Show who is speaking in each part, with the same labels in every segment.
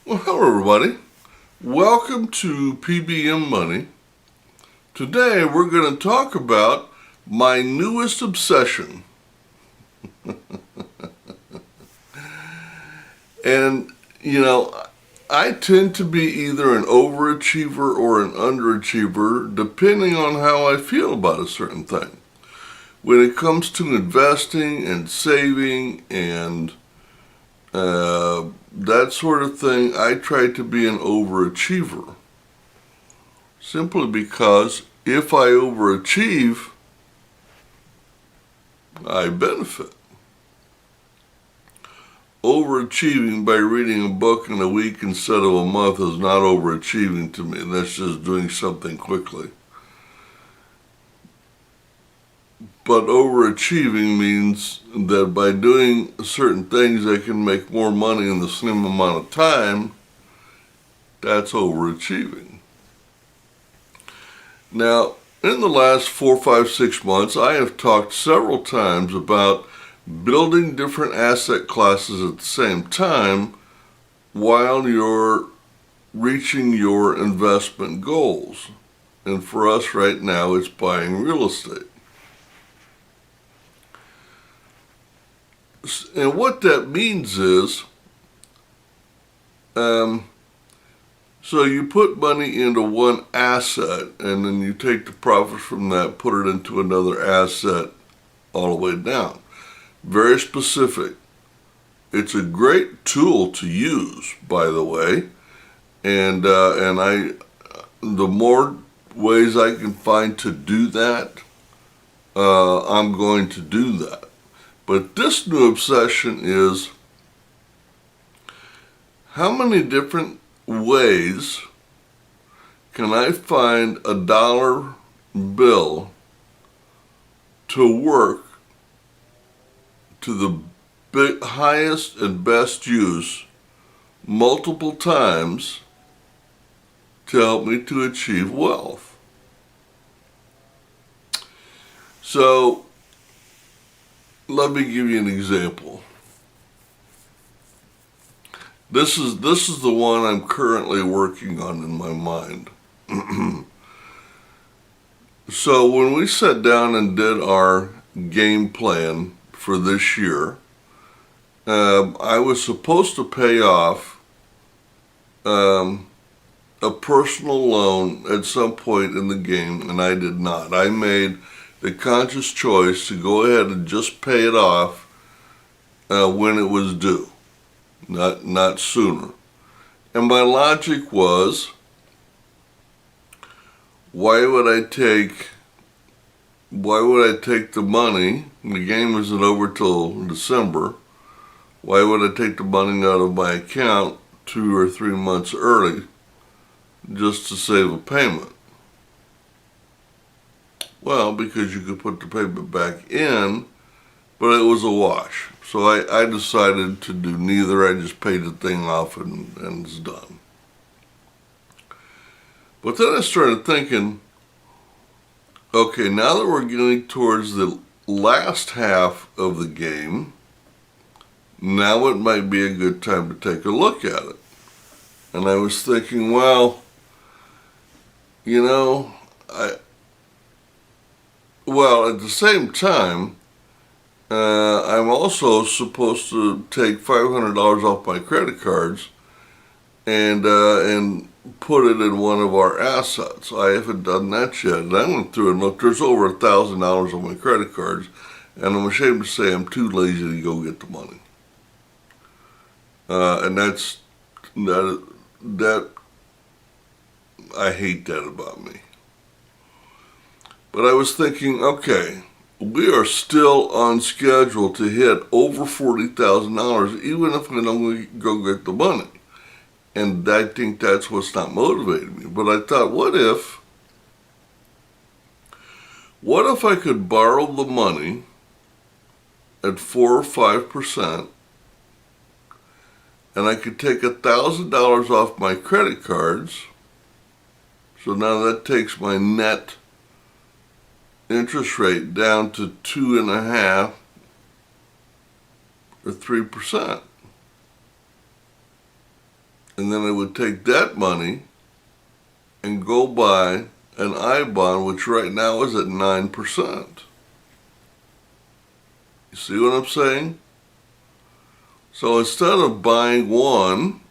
Speaker 1: Well, hello everybody. Welcome to P.B.M. Money. Today we're going to talk about my newest obsession. And, I tend to be either an overachiever or an underachiever depending on how I feel about a certain thing. When it comes to investing and saving and that sort of thing, I try to be an overachiever. Simply because if I overachieve, I benefit. Overachieving by reading a book in a week instead of a month is not overachieving to me. That's just doing something quickly. But overachieving means that by doing certain things I can make more money in the same amount of time. That's overachieving. Now, in the last 4, 5, 6 months, I have talked several times about building different asset classes at the same time while you're reaching your investment goals. And for us right now, it's buying real estate. And what that means is, so you put money into one asset and then you take the profits from that, put it into another asset all the way down. Very specific. It's a great tool to use, by the way, and the more ways I can find to do that, I'm going to do that. But this new obsession is how many different ways can I find a dollar bill to work to the highest and best use multiple times to help me to achieve wealth. So let me give you an example. This is the one I'm currently working on in my mind. So when we sat down and did our game plan for this year, I was supposed to pay off a personal loan at some point in the game, and I did not. I made the conscious choice to go ahead and just pay it off when it was due, not sooner. And my logic was, why would I take the money? The game isn't over till December. Why would I take the money out of my account 2 or 3 months early just to save a payment? Well, because you could put the payment back in, but it was a wash. So I decided to do neither. I just paid the thing off and it's done. But then I started thinking, okay, now that we're getting towards the last half of the game, now it might be a good time to take a look at it. And I was thinking, well, at the same time, I'm also supposed to take $500 off my credit cards and put it in one of our assets. I haven't done that yet. And I went through and looked. There's over $1,000 on my credit cards, and I'm ashamed to say I'm too lazy to go get the money. And that I hate that about me. But I was thinking, okay, we are still on schedule to hit over $40,000, even if we don't go get the money. And I think that's what's not motivating me. But I thought, what if I could borrow the money at 4 or 5%, and I could take $1,000 off my credit cards, so now that takes my net interest rate down to 2.5 or 3%. And then I would take that money and go buy an I-bond, which right now is at 9%. You see what I'm saying? So instead of buying one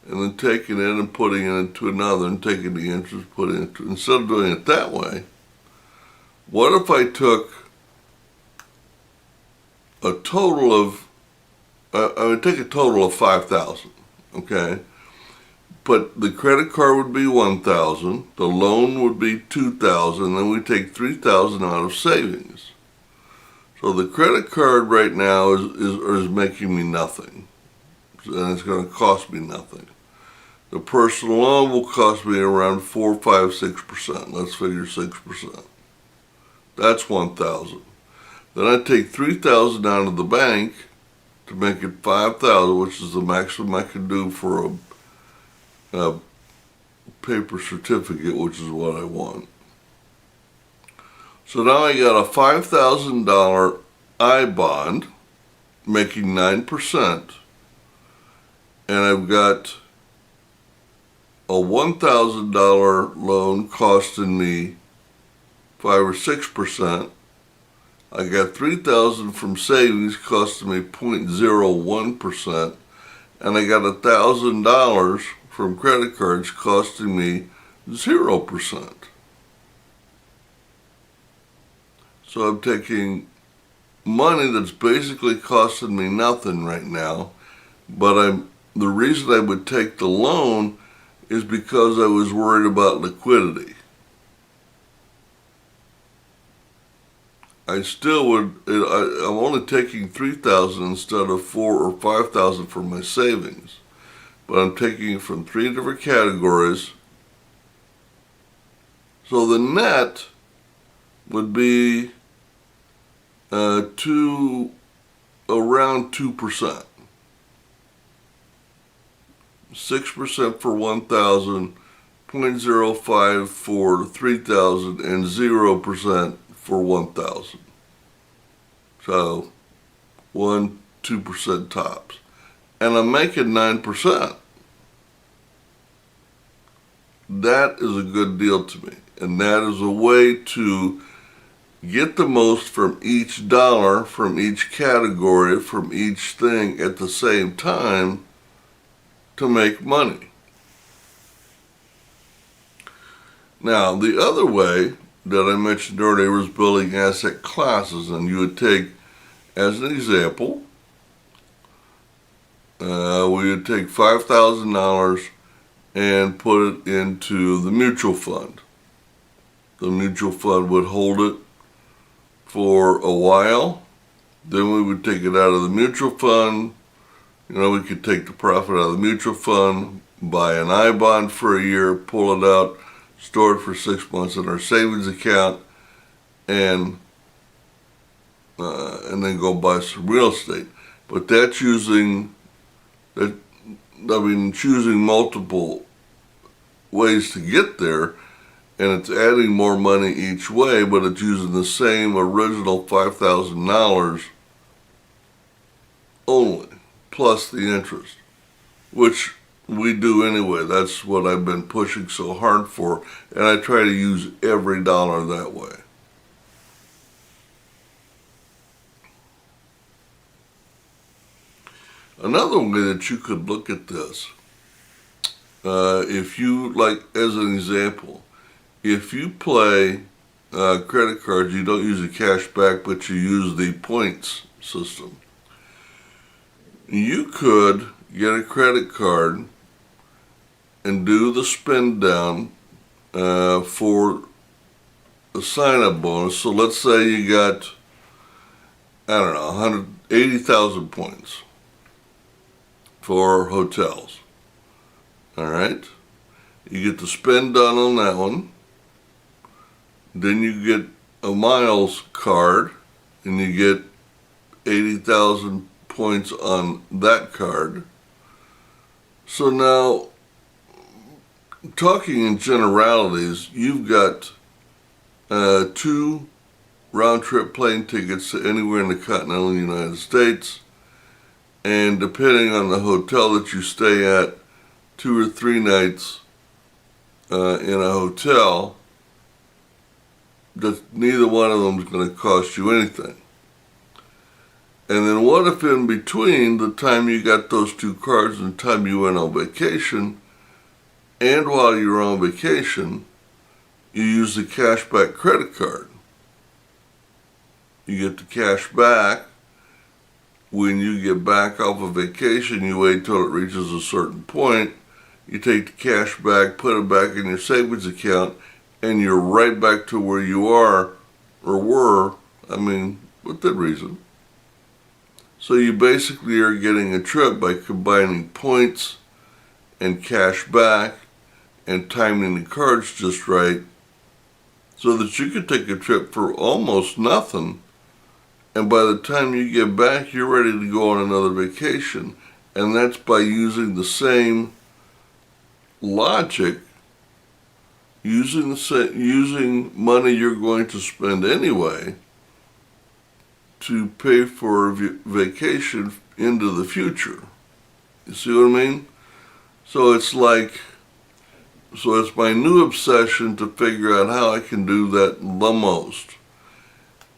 Speaker 1: and then taking it and putting it into another and taking the interest, putting it into, instead of doing it that way, what if I took a total of, I would take a total of $5,000, okay? But the credit card would be $1,000, the loan would be $2,000, then we take $3,000 out of savings. So the credit card right now is making me nothing, and it's going to cost me nothing. The personal loan will cost me around 4, 5, 6%. Let's figure 6%. That's $1,000. Then I take $3,000 out of the bank to make it $5,000, which is the maximum I can do for a paper certificate, which is what I want. So now I got a $5,000 I-bond making 9%, and I've got a $1,000 loan costing me 5 or 6%. I got $3,000 from savings costing me 0.01%, and I got $1,000 from credit cards costing me 0%. So I'm taking money that's basically costing me nothing right now, but the reason I would take the loan is because I was worried about liquidity. I still would, I'm only taking $3,000 instead of $4,000 or $5,000 from my savings, but I'm taking it from 3 different categories. So the net would be around 2%. 6% for 1,000, 0.05 for 3,000, and 0% for 1,000. So 1-2% tops. And I'm making 9%. That is a good deal to me. And that is a way to get the most from each dollar, from each category, from each thing at the same time to make money. Now, the other way that I mentioned earlier was building asset classes, and you would take, as an example, we would take $5,000 and put it into the mutual fund. The mutual fund would hold it for a while. Then we would take it out of the mutual fund. We could take the profit out of the mutual fund, buy an I-bond for a year, pull it out, store it for 6 months in our savings account, and then go buy some real estate. But that's choosing multiple ways to get there, and it's adding more money each way, but it's using the same original $5,000 only, plus the interest, which we do anyway. That's what I've been pushing so hard for, and I try to use every dollar that way. Another way that you could look at this, if you, like, as an example, if you play credit cards, you don't use the cash back, but you use the points system. You could get a credit card and do the spend down for a sign-up bonus. So let's say you got, 180,000 points for hotels. All right? You get the spend done on that one. Then you get a miles card, and you get 80,000 points on that card. So now, talking in generalities, you've got 2 round-trip plane tickets to anywhere in the continental United States, and depending on the hotel that you stay at, 2 or 3 nights in a hotel, that neither one of them is going to cost you anything. And then what if in between the time you got those 2 cards and the time you went on vacation, and while you were on vacation, you use the cashback credit card? You get the cash back. When you get back off of vacation, you wait till it reaches a certain point. You take the cash back, put it back in your savings account, and you're right back to where you are, or were, within reason. So you basically are getting a trip by combining points and cash back and timing the cards just right, so that you could take a trip for almost nothing, and by the time you get back, you're ready to go on another vacation. And that's by using the same logic, using money you're going to spend anyway to pay for a vacation into the future. You see what I mean? So it's my new obsession to figure out how I can do that the most.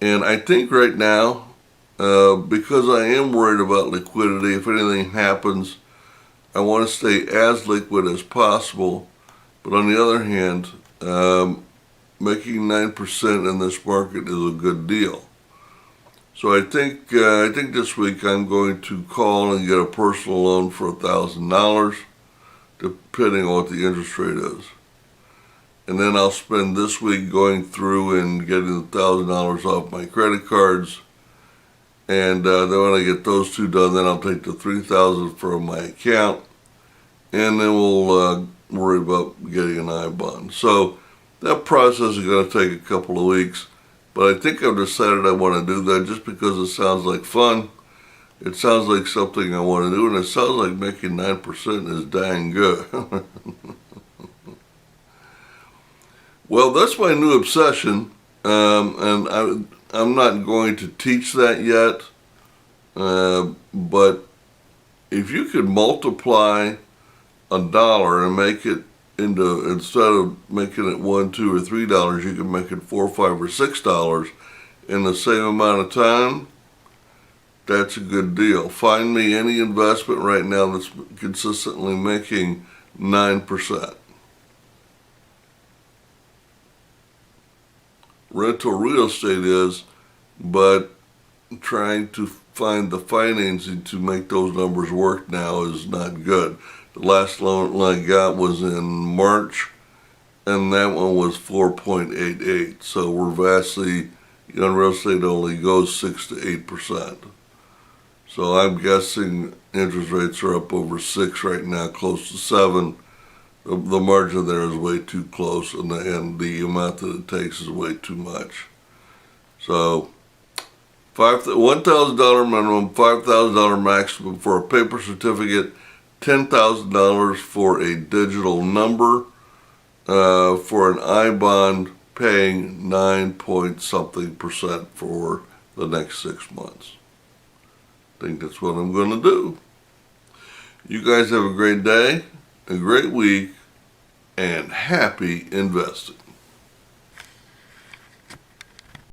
Speaker 1: And I think right now, because I am worried about liquidity, if anything happens, I want to stay as liquid as possible. But on the other hand, making 9% in this market is a good deal. So I think this week I'm going to call and get a personal loan for $1,000, depending on what the interest rate is. And then I'll spend this week going through and getting $1,000 off my credit cards. And then when I get those 2 done, then I'll take the $3,000 from my account, and then we'll worry about getting an I-bond. So that process is going to take a couple of weeks, but I think I've decided I want to do that just because it sounds like fun. It sounds like something I want to do, and it sounds like making 9% is dang good. Well, that's my new obsession, and I'm not going to teach that yet, but if you could multiply $1 and make it into, instead of making it $1, $2, or $3, you can make it $4, $5, or $6 in the same amount of time, that's a good deal. Find me any investment right now that's consistently making 9%. Rental real estate is, but trying to find the financing to make those numbers work now is not good. The last loan I got was in March, and that one was 4.88. So we're vastly, real estate only goes 6 to 8%. So I'm guessing interest rates are up over 6 right now, close to 7. The margin there is way too close, and the amount that it takes is way too much. So $1,000 minimum, $5,000 maximum for a paper certificate, $10,000 for a digital number, for an I-bond paying 9 point something% for the next 6 months. I think that's what I'm going to do. You guys have a great day, a great week, and happy investing.